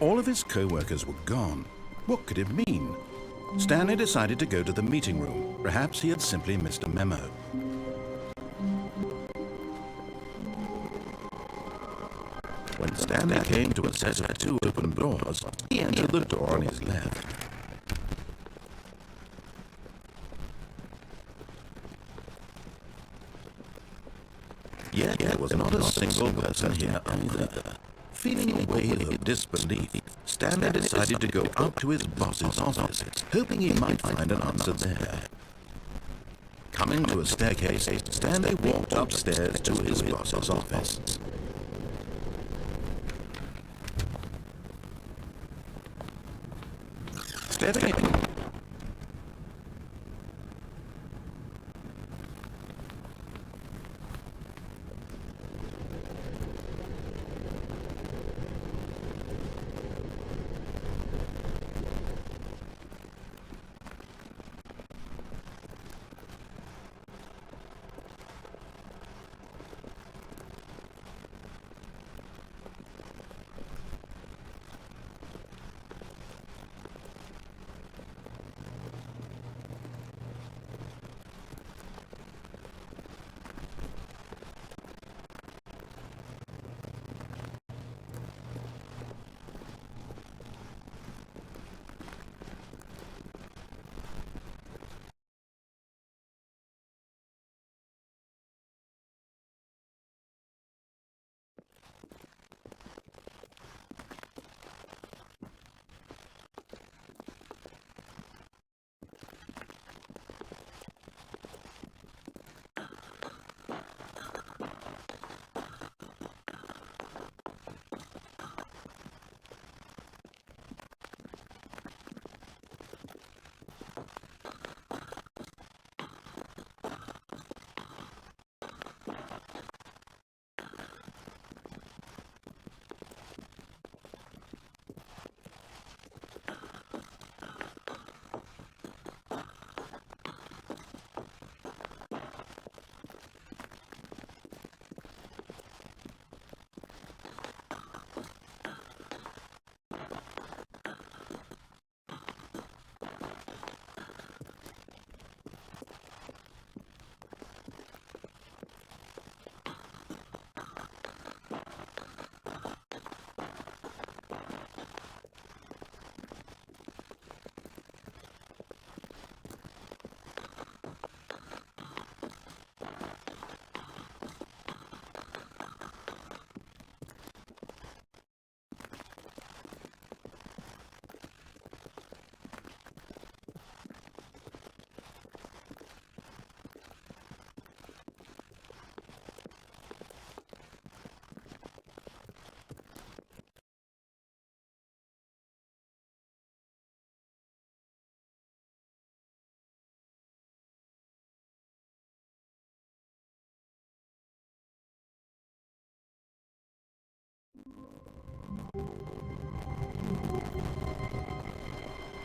All of his co-workers were gone. What could it mean? Stanley decided to go to the meeting room. Perhaps he had simply missed a memo. When Stanley came to a set of two open doors, he entered the door on his left. Yet there was not a single person here either. Feeling a wave of disbelief, Stanley decided to go up to his boss's office, hoping he might find an answer there. Coming to a staircase, Stanley walked upstairs to his boss's office. Stepping in,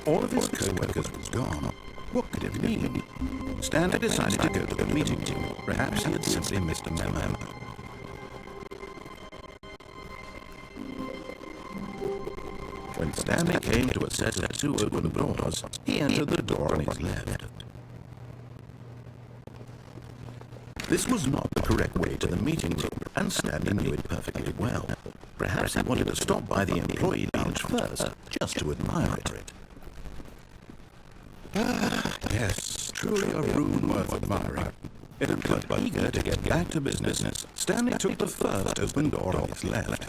all of his co-workers were gone. What could it mean? Stanley decided to go to the meeting room. Perhaps he had simply missed a memo. When Stanley came to a set of two open doors, he entered the door on his left. This was not the correct way to the meeting room, and Stanley knew it perfectly well. Perhaps he wanted to stop by the employee lounge first, just to admire it. Yes, truly a room worth admiring. But eager to get back to business, Stanley took the first open door on his left.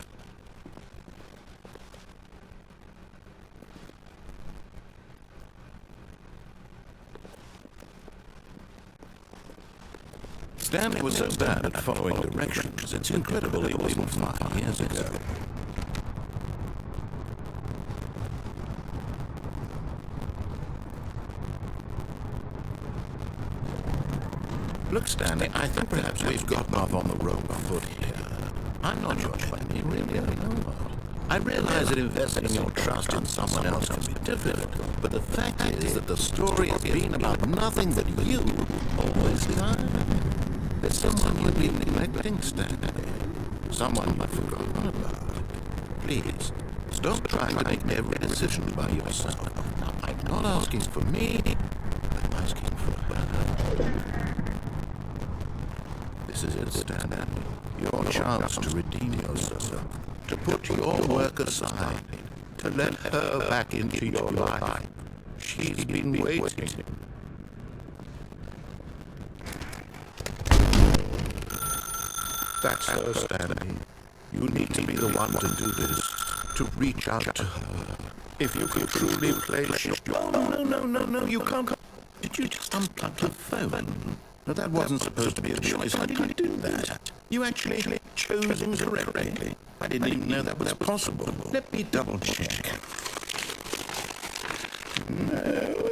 Stanley was so bad at following directions, it's incredible it wasn't 5 years ago. Look, Stanley, I think perhaps we've gotten off on the wrong foot here. I'm not your enemy, really. I realize that investing your trust in someone else can be difficult, but the fact is that the story has been about nothing but you all this time. There's someone you've been neglecting, Stanley. Someone you've forgotten about. Please, stop Don't try to make every decision by yourself. Now, I'm not asking for me, I'm asking for her. This is it, Stanley. Your chance to redeem yourself, to put your work aside, to let her back into your life. She's been waiting. That's her, Stanley. You need to be the one to do this, to reach out to her. If you could truly place your... No, you can't. Did you just unplug the phone? No, that wasn't supposed to be a choice. How did you do that? You actually chose incorrectly. I didn't even know that was possible. Let me double check. No,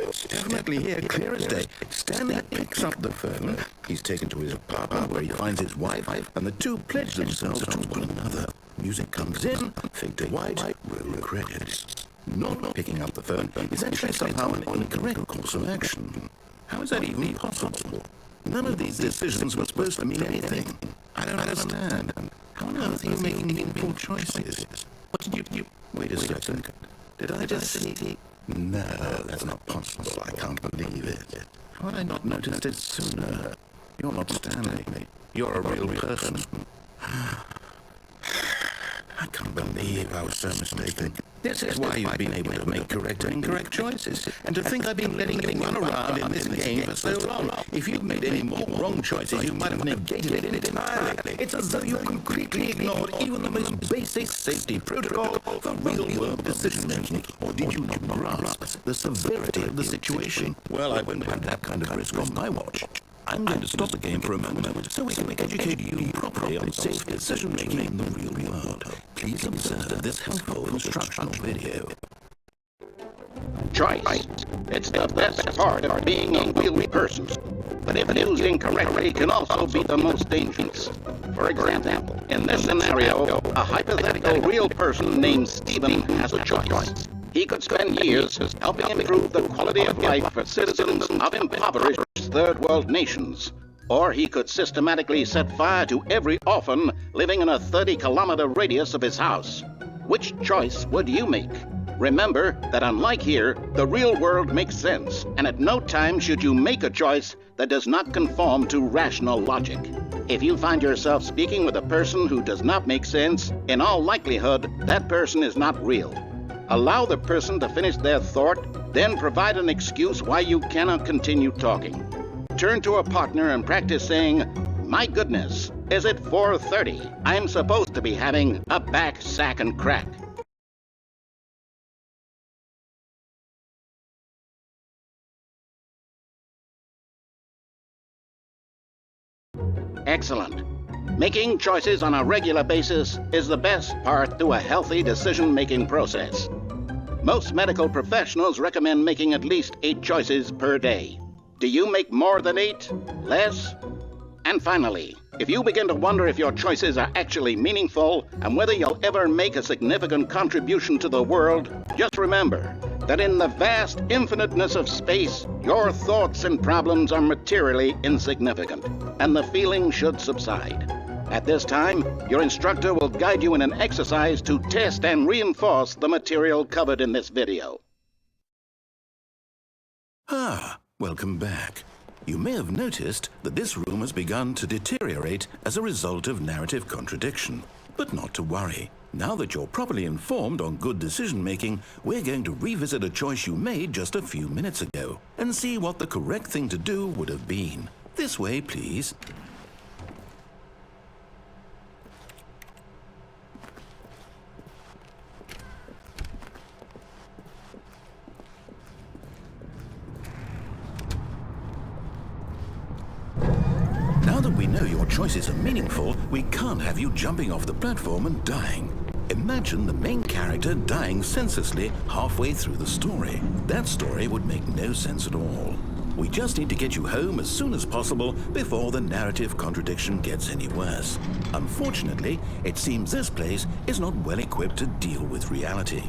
it's definitely here, clear as day. Stanley picks up the phone. He's taken to his apartment where he finds his wife, and the two pledge themselves to one another. Music comes in, fade to white, roll credits. Not picking up the phone is actually somehow an incorrect course of action. How is that even possible? None of these decisions were supposed to mean anything. I don't understand. How on earth are you making meaningful choices? What did you... Wait a second. Did I just see... No, that's not possible. I can't believe it. How had I not noticed it sooner? You're not Stanley. You're a real person. I can't believe I was so mistaken. This is why you've been able to make correct and incorrect choices. And to think I've been letting you run around in this game for so long. If you'd made any more wrong choices, you might have negated it entirely. It's as though you completely ignored even the most basic safety protocol for real-world decision-making. Or did you not grasp the severity of the situation? Well, I won't have that kind of risk on my watch. I'm going to stop the game for a moment so we can educate you properly on safe decision-making in the real world. Please observe this helpful instructional video. Choice. It's the best part of being a real person. But if used incorrectly, it can also be the most dangerous. For example, in this scenario, a hypothetical real person named Stephen has a choice. He could spend years helping improve the quality of life for citizens of impoverished third world nations. Or he could systematically set fire to every orphan living in a 30-kilometer radius of his house. Which choice would you make? Remember that unlike here, the real world makes sense, and at no time should you make a choice that does not conform to rational logic. If you find yourself speaking with a person who does not make sense, in all likelihood, that person is not real. Allow the person to finish their thought, then provide an excuse why you cannot continue talking. Turn to a partner and practice saying, "My goodness, is it 4:30? I'm supposed to be having a back, sack, and crack." Excellent. Making choices on a regular basis is the best part to a healthy decision-making process. Most medical professionals recommend making at least 8 choices per day. Do you make more than 8? Less? And finally, if you begin to wonder if your choices are actually meaningful and whether you'll ever make a significant contribution to the world, just remember that in the vast infiniteness of space, your thoughts and problems are materially insignificant, and the feeling should subside. At this time, your instructor will guide you in an exercise to test and reinforce the material covered in this video. Welcome back. You may have noticed that this room has begun to deteriorate as a result of narrative contradiction. But not to worry. Now that you're properly informed on good decision-making, we're going to revisit a choice you made just a few minutes ago and see what the correct thing to do would have been. This way, please. Now that we know your choices are meaningful, we can't have you jumping off the platform and dying. Imagine the main character dying senselessly halfway through the story. That story would make no sense at all. We just need to get you home as soon as possible before the narrative contradiction gets any worse. Unfortunately, it seems this place is not well equipped to deal with reality.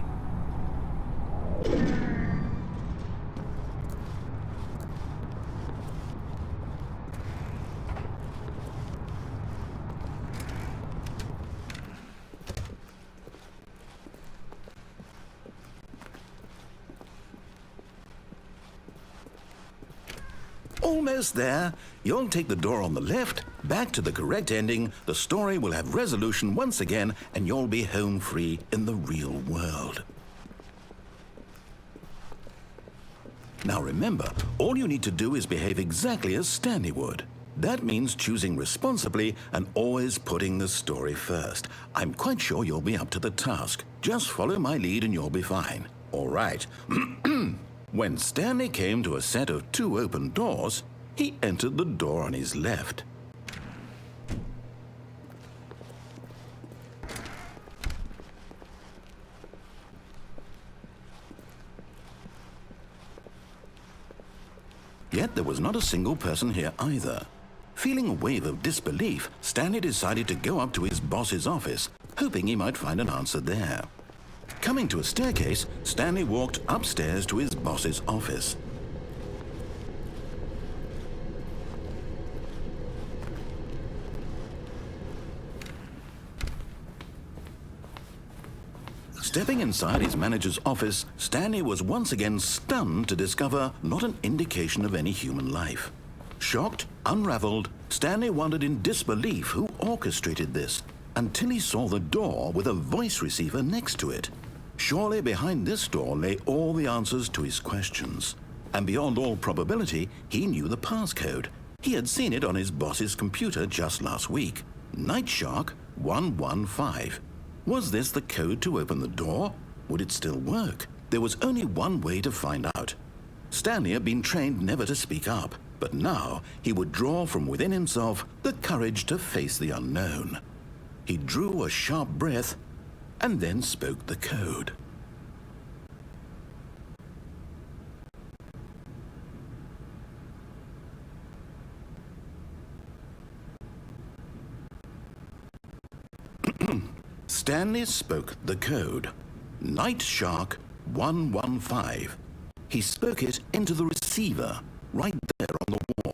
Almost there. You'll take the door on the left, back to the correct ending, the story will have resolution once again, and you'll be home free in the real world. Now remember, all you need to do is behave exactly as Stanley would. That means choosing responsibly and always putting the story first. I'm quite sure you'll be up to the task. Just follow my lead and you'll be fine. All right. When Stanley came to a set of 2 open doors, he entered the door on his left. Yet there was not a single person here either. Feeling a wave of disbelief, Stanley decided to go up to his boss's office, hoping he might find an answer there. Coming to a staircase, Stanley walked upstairs to his boss's office. Stepping inside his manager's office, Stanley was once again stunned to discover not an indication of any human life. Shocked, unraveled, Stanley wondered in disbelief who orchestrated this, until he saw the door with a voice receiver next to it. Surely behind this door lay all the answers to his questions. And beyond all probability, he knew the passcode. He had seen it on his boss's computer just last week. Night Shark 115. Was this the code to open the door? Would it still work? There was only one way to find out. Stanley had been trained never to speak up, but now he would draw from within himself the courage to face the unknown. He drew a sharp breath and then spoke the code. Stanley spoke the code. Night Shark 115. He spoke it into the receiver, right there on the wall.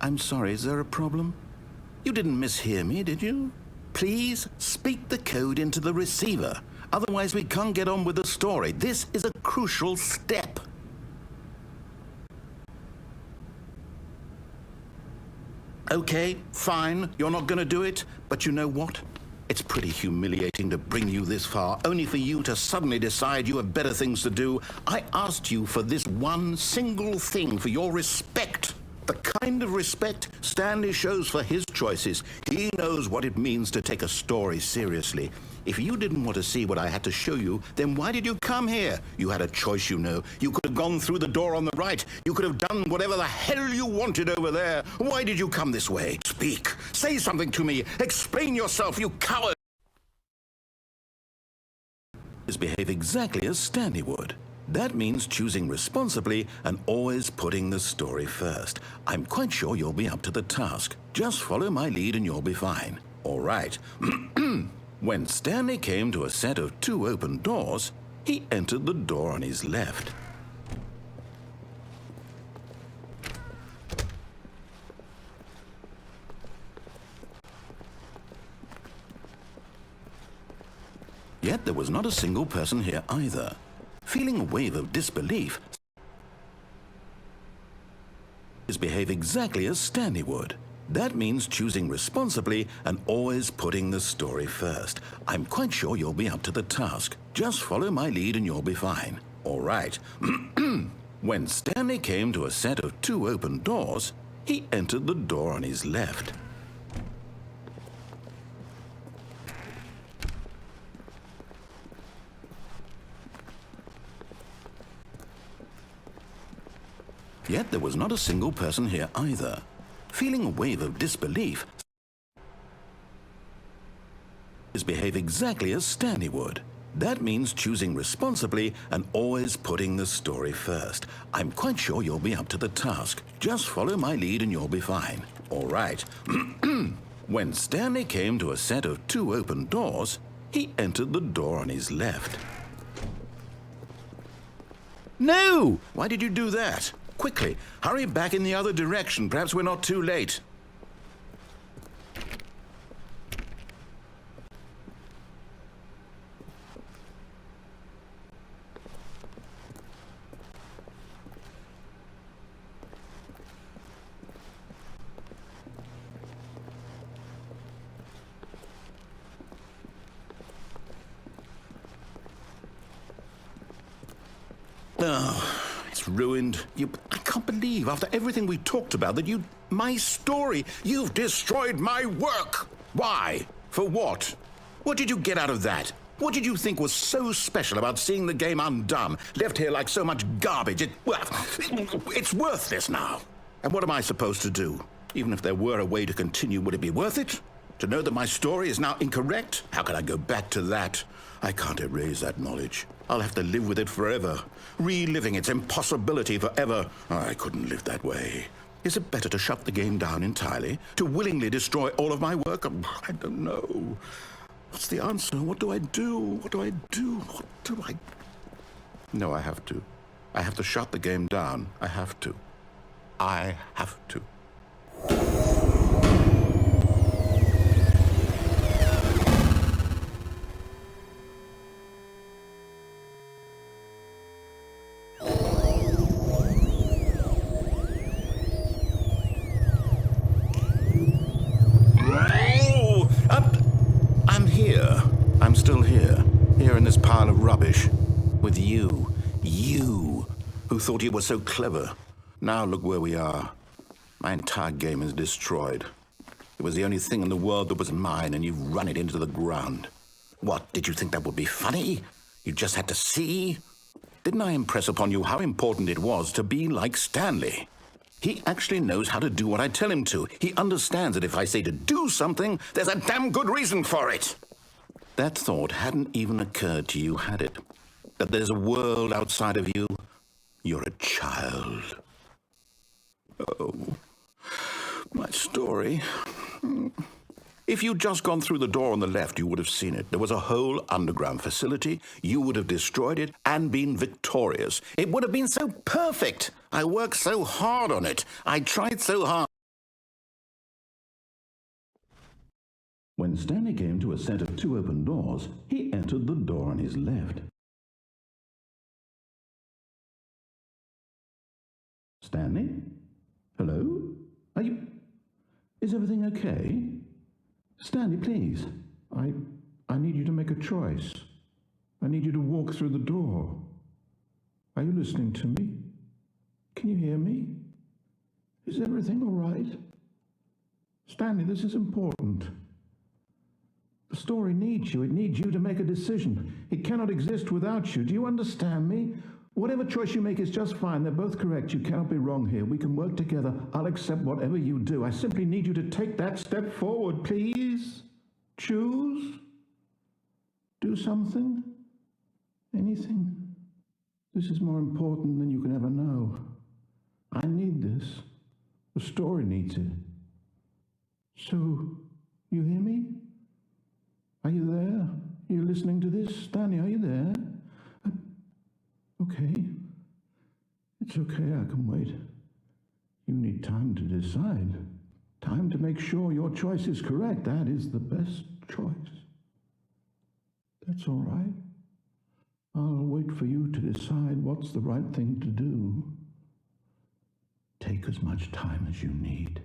I'm sorry, is there a problem? You didn't mishear me, did you? Please speak the code into the receiver. Otherwise we can't get on with the story. This is a crucial step. Okay, fine, you're not gonna do it, but you know what? It's pretty humiliating to bring you this far, only for you to suddenly decide you have better things to do. I asked you for this one single thing, for your respect. The kind of respect Stanley shows for his choices. He knows what it means to take a story seriously. If you didn't want to see what I had to show you, then why did you come here? You had a choice, you know. You could have gone through the door on the right. You could have done whatever the hell you wanted over there. Why did you come this way? Speak. Say something to me. Explain yourself, you coward. Behave exactly as Stanley would. That means choosing responsibly and always putting the story first. I'm quite sure you'll be up to the task. Just follow my lead and you'll be fine. All right. When Stanley came to a set of 2 open doors, he entered the door on his left. Yet there was not a single person here either. Feeling a wave of disbelief, behave exactly as Stanley would. That means choosing responsibly and always putting the story first. I'm quite sure you'll be up to the task. Just follow my lead and you'll be fine. All right. When Stanley came to a set of 2 open doors, he entered the door on his left. Yet there was not a single person here either. Feeling a wave of disbelief, behave exactly as Stanley would. That means choosing responsibly and always putting the story first. I'm quite sure you'll be up to the task. Just follow my lead and you'll be fine. All right. When Stanley came to a set of 2 open doors, he entered the door on his left. No! Why did you do that? Quickly, hurry back in the other direction. Perhaps we're not too late. Oh, it's ruined. I can't believe, after everything we talked about, that my story, you've destroyed my work. Why? For what? What did you get out of that? What did you think was so special about seeing the game undone, left here like so much garbage? It's worthless now. And what am I supposed to do? Even if there were a way to continue, would it be worth it? To know that my story is now incorrect? How can I go back to that? I can't erase that knowledge. I'll have to live with it forever, reliving its impossibility forever. I couldn't live that way. Is it better to shut the game down entirely? To willingly destroy all of my work? I don't know. What's the answer? What do I do? What do I do? What do I... No, I have to. I have to shut the game down. I have to. I have to. I'm still here in this pile of rubbish, with you, who thought you were so clever. Now look where we are. My entire game is destroyed. It was the only thing in the world that was mine, and you've run it into the ground. What, did you think that would be funny? You just had to see? Didn't I impress upon you how important it was to be like Stanley? He actually knows how to do what I tell him to. He understands that if I say to do something, there's a damn good reason for it. That thought hadn't even occurred to you, had it? That there's a world outside of you? You're a child. Oh, my story. If you'd just gone through the door on the left, you would have seen it. There was a whole underground facility. You would have destroyed it and been victorious. It would have been so perfect. I worked so hard on it. I tried so hard. When Stanley came to a set of 2 open doors, he entered the door on his left. Stanley? Hello? Is everything okay? Stanley, please. I need you to make a choice. I need you to walk through the door. Are you listening to me? Can you hear me? Is everything all right? Stanley, this is important. The story needs you. It needs you to make a decision. It cannot exist without you. Do you understand me? Whatever choice you make is just fine. They're both correct. You cannot be wrong here. We can work together. I'll accept whatever you do. I simply need you to take that step forward, please. Choose. Do something. Anything. This is more important than you can ever know. I need this. The story needs it. So, you hear me? Are you there? Are you listening to this? Stanley, are you there? Okay. It's okay, I can wait. You need time to decide. Time to make sure your choice is correct. That is the best choice. That's all right. I'll wait for you to decide what's the right thing to do. Take as much time as you need.